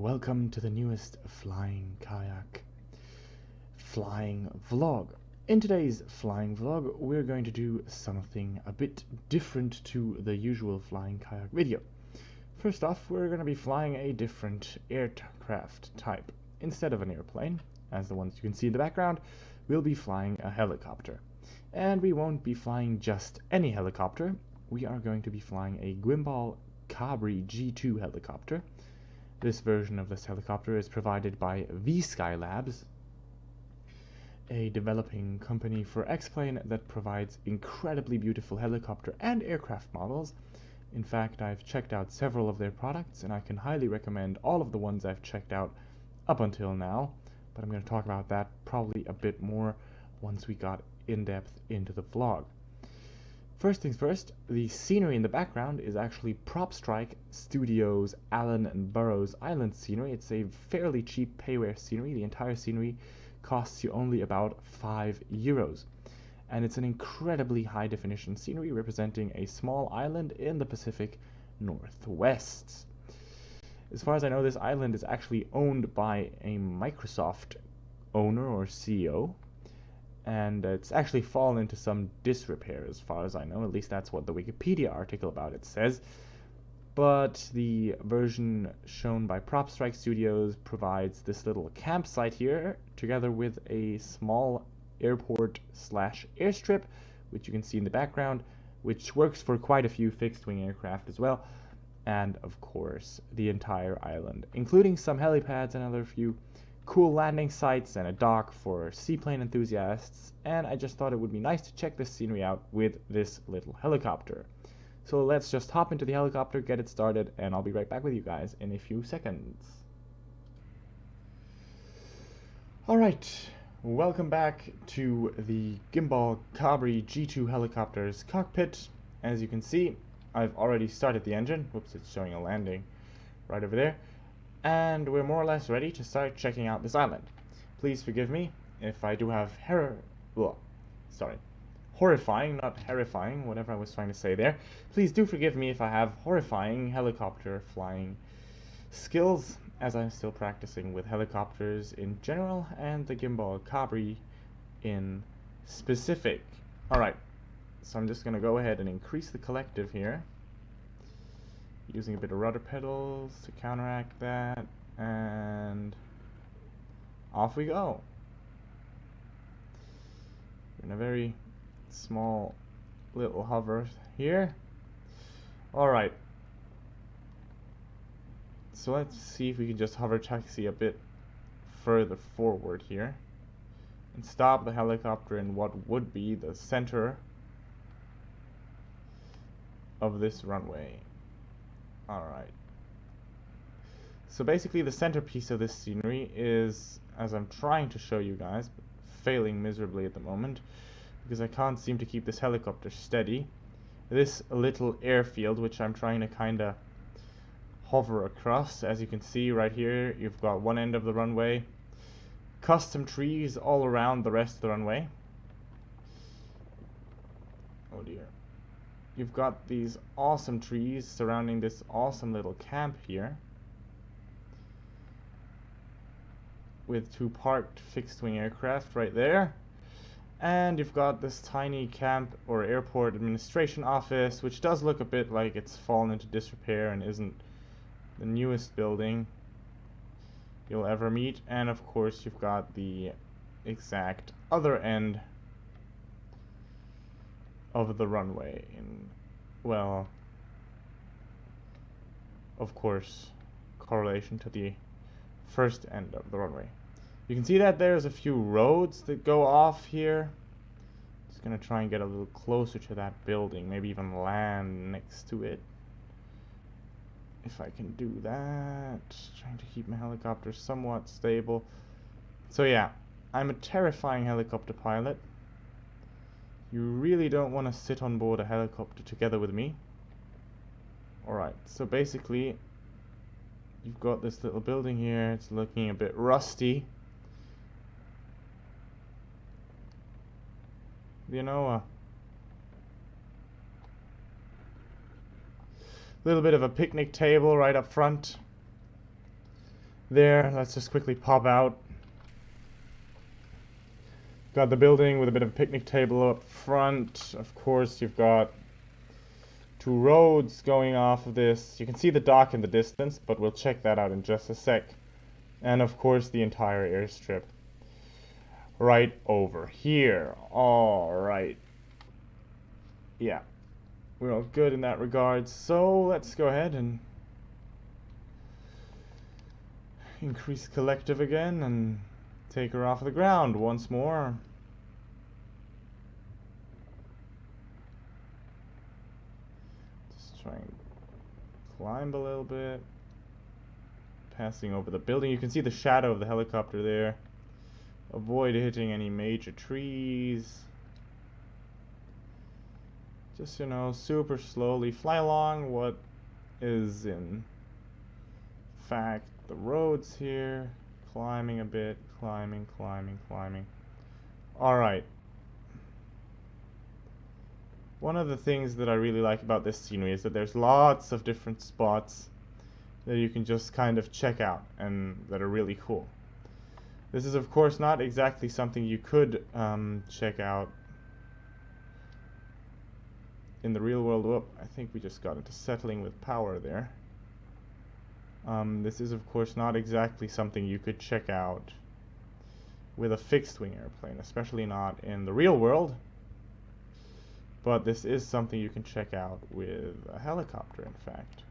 welcome to the newest flying kayak flying vlog. In today's flying vlog, we're going to do something a bit different to the usual flying kayak video. First off, we're going to be flying a different aircraft type. Instead of an airplane, as the ones you can see in the background, we'll be flying a helicopter. And we won't be flying just any helicopter. We are going to be flying a Guimbal Cabri G2 helicopter. This version of this helicopter is provided by VSKYLABS, a developing company for X-Plane that provides incredibly beautiful helicopter and aircraft models. In fact, I've checked out several of their products, and I can highly recommend all of the ones I've checked out up until now, but I'm going to talk about that probably a bit more once we got in depth into the vlog. First things first, the scenery in the background is actually PropStrike Studios Allan and Burrows Island scenery. It's a fairly cheap payware scenery. The entire scenery costs you only about €5. And it's an incredibly high definition scenery representing a small island in the Pacific Northwest. As far as I know, this island is actually owned by a Microsoft owner or CEO. And it's actually fallen into some disrepair as far as I know. At least that's what the Wikipedia article about it says. But the version shown by PropStrike Studios provides this little campsite here, together with a small airport slash airstrip, which you can see in the background, which works for quite a few fixed-wing aircraft as well. And of course, the entire island, including some helipads and other few cool landing sites and a dock for seaplane enthusiasts, and I just thought it would be nice to check this scenery out with this little helicopter. So let's just hop into the helicopter, get it started, and I'll be right back with you guys in a few seconds. Alright, welcome back to the Guimbal Cabri G2 helicopter's cockpit. As you can see, I've already started the engine. Whoops, it's showing a landing right over there. And we're more or less ready to start checking out this island. Please forgive me if I do have horrifying, not terrifying, whatever I was trying to say there. Please do forgive me if I have horrifying helicopter flying skills, as I'm still practicing with helicopters in general and the Guimbal Cabri in specific. Alright, so I'm just going to go ahead and increase the collective here, using a bit of rudder pedals to counteract that, and off we go. In a very small little hover here. Alright, so let's see if we can just hover taxi a bit further forward here and stop the helicopter in what would be the center of this runway. Alright, so basically the centerpiece of this scenery is, as I'm trying to show you guys, but failing miserably at the moment because I can't seem to keep this helicopter steady, this little airfield which I'm trying to kinda hover across. As you can see right here, you've got one end of the runway, custom trees all around the rest of the runway. Oh dear. You've got these awesome trees surrounding this awesome little camp here, with two parked fixed-wing aircraft right there. And you've got this tiny camp or airport administration office, which does look a bit like it's fallen into disrepair and isn't the newest building you'll ever meet. And of course you've got the exact other end of the runway in, well, of course, correlation to the first end of the runway. You can see that there's a few roads that go off here. Just gonna try and get a little closer to that building, maybe even land next to it, if I can do that. Trying to keep my helicopter somewhat stable. So yeah, I'm a terrifying helicopter pilot. You really don't want to sit on board a helicopter together with me. Alright, so basically you've got this little building here. It's looking a bit rusty. You know, a little bit of a picnic table right up front. there. Let's just quickly pop out. Got the building with a bit of a picnic table up front. Of course, you've got two roads going off of this. You can see the dock in the distance, but we'll check that out in just a sec. And of course, the entire airstrip right over here. All right. Yeah, we're all good in that regard. So let's go ahead and increase collective again and take her off of the ground once more. Just try and climb a little bit. Passing over the building. You can see the shadow of the helicopter there. Avoid hitting any major trees. Just, you know, super slowly fly along what is in fact the roads here. Climbing a bit, climbing. Alright. One of the things that I really like about this scenery is that there's lots of different spots that you can just kind of check out and that are really cool. This is of course not exactly something you could check out in the real world. Whoop, I think we just got into settling with power there. This is of course not exactly something you could check out with a fixed wing airplane, especially not in the real world. But this is something you can check out with a helicopter, in fact.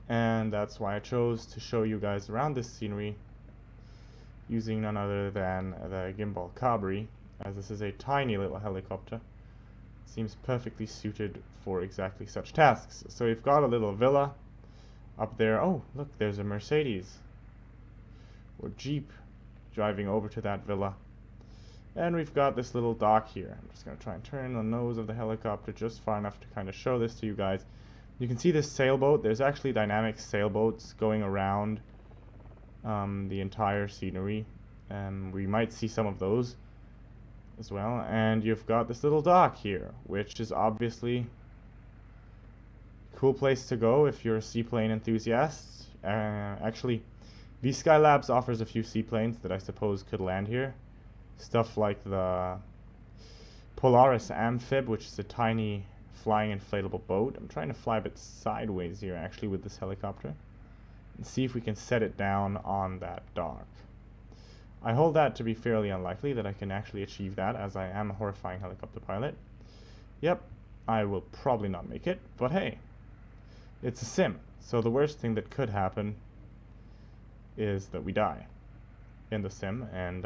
And that's why I chose to show you guys around this scenery using none other than the Guimbal Cabri, as this is a tiny little helicopter. It seems perfectly suited for exactly such tasks. So we've got a little villa up there. Oh, look, there's a Mercedes or Jeep driving over to that villa. And we've got this little dock here. I'm just going to try and turn the nose of the helicopter just far enough to kind of show this to you guys. You can see this sailboat. There's actually dynamic sailboats going around the entire scenery. We might see some of those as well. And you've got this little dock here, which is obviously a cool place to go if you're a seaplane enthusiast. Actually, VSKYLABS offers a few seaplanes that I suppose could land here. Stuff like the Polaris Amphib, which is a tiny flying inflatable boat. I'm trying to fly a bit sideways here actually with this helicopter and see if we can set it down on that dock. I hold that to be fairly unlikely that I can actually achieve that, as I am a horrifying helicopter pilot. Yep, I will probably not make it, but hey, it's a sim, so the worst thing that could happen is that we die in the sim, and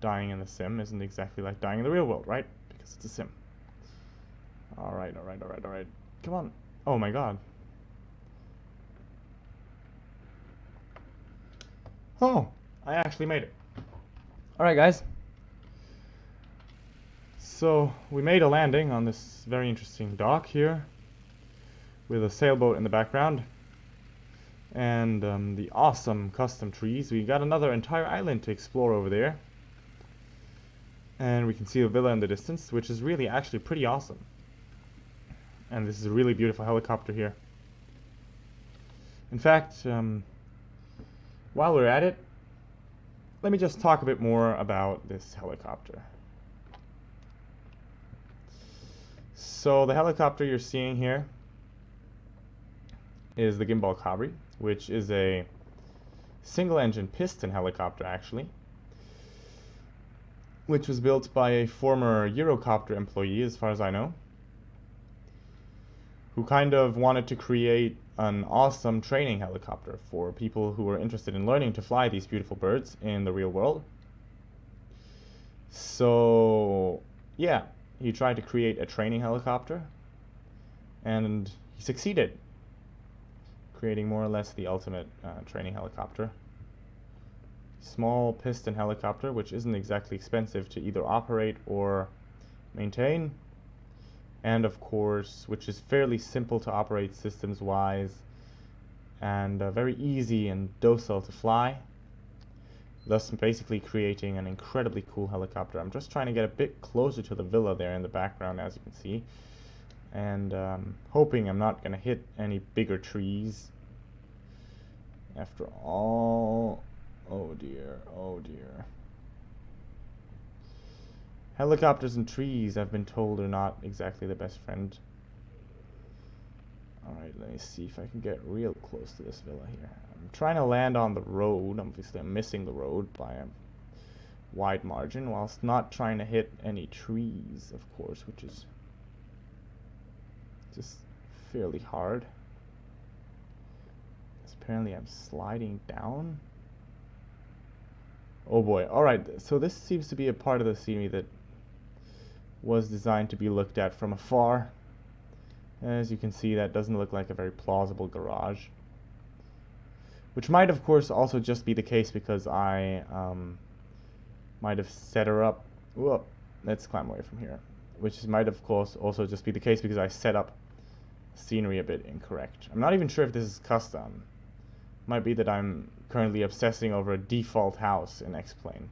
dying in the sim isn't exactly like dying in the real world, right? Because it's a sim. Alright. Come on. Oh my god. Oh, I actually made it. Alright guys. So, we made a landing on this very interesting dock here with a sailboat in the background and the awesome custom trees. We got another entire island to explore over there. And we can see the villa in the distance, which is really actually pretty awesome. And this is a really beautiful helicopter here. In fact, while we're at it, let me just talk a bit more about this helicopter. So the helicopter you're seeing here is the Guimbal Cabri, which is a single-engine piston helicopter actually, which was built by a former Eurocopter employee, as far as I know, who kind of wanted to create an awesome training helicopter for people who were interested in learning to fly these beautiful birds in the real world. So, yeah, he tried to create a training helicopter, and he succeeded, creating more or less the ultimate training helicopter. Small piston helicopter, which isn't exactly expensive to either operate or maintain, and of course which is fairly simple to operate systems wise and very easy and docile to fly, thus basically creating an incredibly cool helicopter. I'm just trying to get a bit closer to the villa there in the background, as you can see, and hoping I'm not going to hit any bigger trees After all, oh dear, oh dear. Helicopters and trees, I've been told, are not exactly the best friend. Alright, let me see if I can get real close to this villa here. I'm trying to land on the road. Obviously, I'm missing the road by a wide margin, whilst not trying to hit any trees, of course, which is just fairly hard. Apparently I'm sliding down. Oh boy. Alright, so this seems to be a part of the scenery that was designed to be looked at from afar. As you can see, that doesn't look like a very plausible garage. Which might, of course, also just be the case because I might have set her up. Whoa, let's climb away from here. Which might, of course, also just be the case because I set up scenery a bit incorrect. I'm not even sure if this is custom. Might be that I'm currently obsessing over a default house in X-Plane.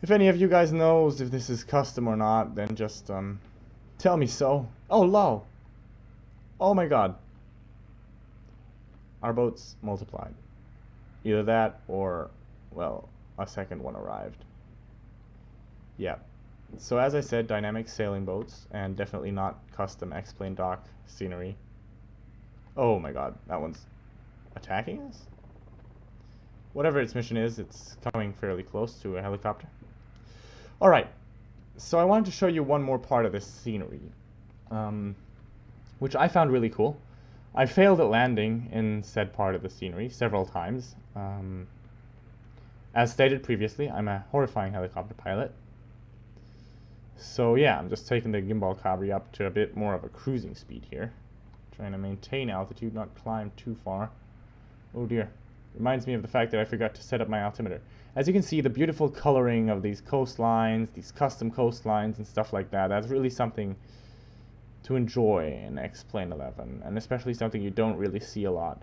If any of you guys knows if this is custom or not, then just tell me so. Oh lol. Oh my god. Our boats multiplied. Either that or, well, a second one arrived. Yeah. So as I said, dynamic sailing boats, and definitely not custom X-Plane dock scenery. Oh my god, that one's attacking us? Whatever its mission is, it's coming fairly close to a helicopter. Alright, so I wanted to show you one more part of this scenery, which I found really cool. I failed at landing in said part of the scenery several times. As stated previously, I'm a horrifying helicopter pilot. So yeah, I'm just taking the Guimbal Cabri up to a bit more of a cruising speed here. Trying to maintain altitude, not climb too far. Oh dear. Reminds me of the fact that I forgot to set up my altimeter. As you can see, the beautiful coloring of these coastlines, these custom coastlines and stuff like that, that's really something to enjoy in X-Plane 11, and especially something you don't really see a lot.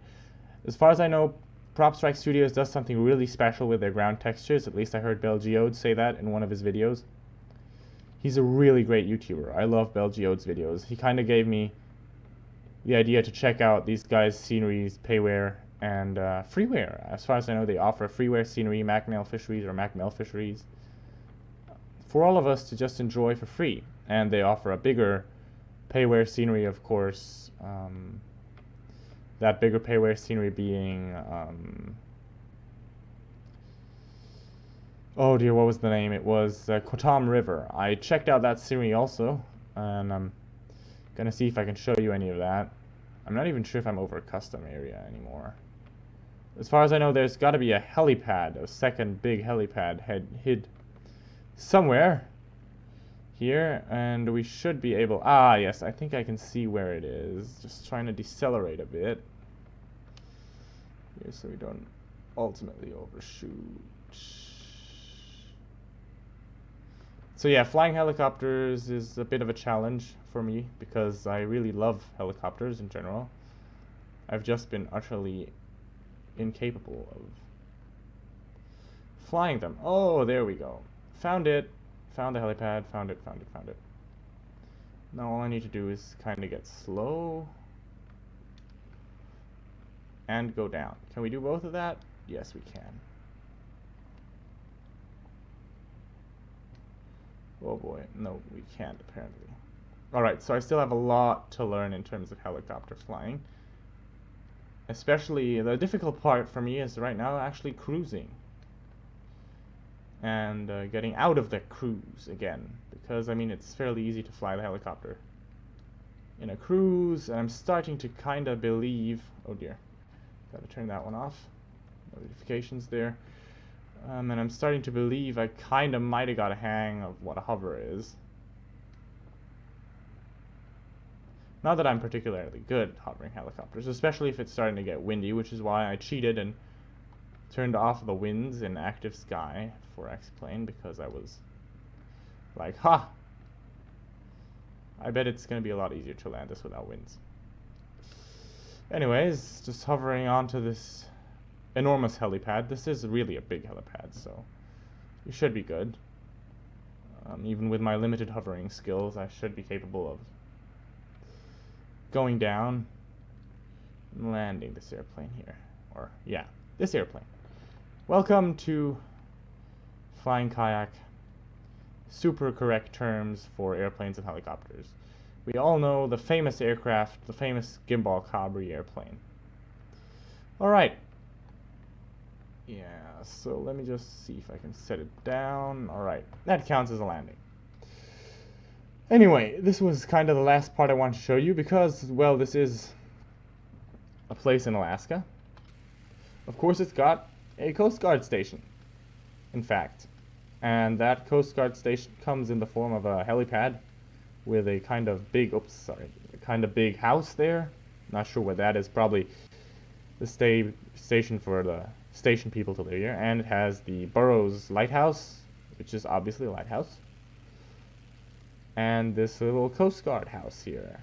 As far as I know, PropStrike Studios does something really special with their ground textures. At least I heard Belgeode say that in one of his videos. He's a really great YouTuber. I love Belgeode's videos. He kind of gave me the idea to check out these guys' sceneries, payware, and freeware. As far as I know, they offer freeware scenery, MacMail fisheries, or MacMail fisheries for all of us to just enjoy for free. And they offer a bigger payware scenery, of course. That bigger payware scenery being oh dear, what was the name? It was Kotam River. I checked out that scenery also, and I'm gonna see if I can show you any of that. I'm not even sure if I'm over a custom area anymore. As far as I know, there's got to be a helipad, a second big helipad hid somewhere here, and we should be able... Ah, yes, I think I can see where it is. Just trying to decelerate a bit here so we don't ultimately overshoot. So yeah, flying helicopters is a bit of a challenge for me because I really love helicopters in general. I've just been utterly incapable of flying them. Oh, there we go. Found it. Found the helipad. Found it, found it, found it. Now all I need to do is kind of get slow and go down. Can we do both of that? Yes, we can. Oh boy, no, we can't apparently. Alright, so I still have a lot to learn in terms of helicopter flying. Especially, the difficult part for me is right now actually cruising. And getting out of the cruise again. Because, I mean, it's fairly easy to fly the helicopter in a cruise, and I'm starting to kind of believe... Oh dear, gotta turn that one off. Notifications there. And I'm starting to believe I kind of might have got a hang of what a hover is. Not that I'm particularly good at hovering helicopters, especially if it's starting to get windy, which is why I cheated and turned off the winds in active sky for X-Plane, because I was like, ha! I bet it's going to be a lot easier to land this without winds. Anyways, just hovering onto this enormous helipad. This is really a big helipad, so you should be good. Even with my limited hovering skills, I should be capable of going down and landing this airplane here. or yeah, this airplane. Welcome to Flying Kayak, super correct terms for airplanes and helicopters. We all know the famous aircraft, the famous Guimbal Cabri airplane. Alright. Yeah, so let me just see if I can set it down. Alright, that counts as a landing. Anyway, this was kind of the last part I wanted to show you because, well, this is a place in Alaska. Of course, it's got a Coast Guard station, in fact. And that Coast Guard station comes in the form of a helipad with a kind of big, big house there. Not sure what that is, probably the station for the station people to live here. And it has the Burrows lighthouse, which is obviously a lighthouse. And this little Coast Guard house here,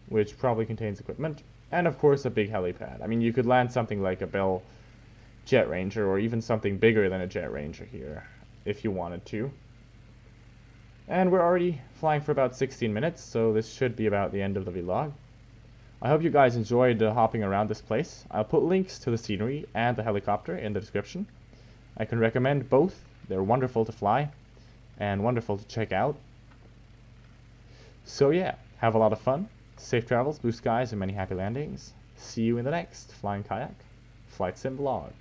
which probably contains equipment. And of course a big helipad. I mean, you could land something like a Bell Jet Ranger or even something bigger than a Jet Ranger here if you wanted to. And we're already flying for about 16 minutes, so this should be about the end of the vlog. I hope you guys enjoyed hopping around this place. I'll put links to the scenery and the helicopter in the description. I can recommend both. They're wonderful to fly and wonderful to check out. So yeah, have a lot of fun, safe travels, blue skies, and many happy landings. See you in the next Flying Kayak FlightSim vlog.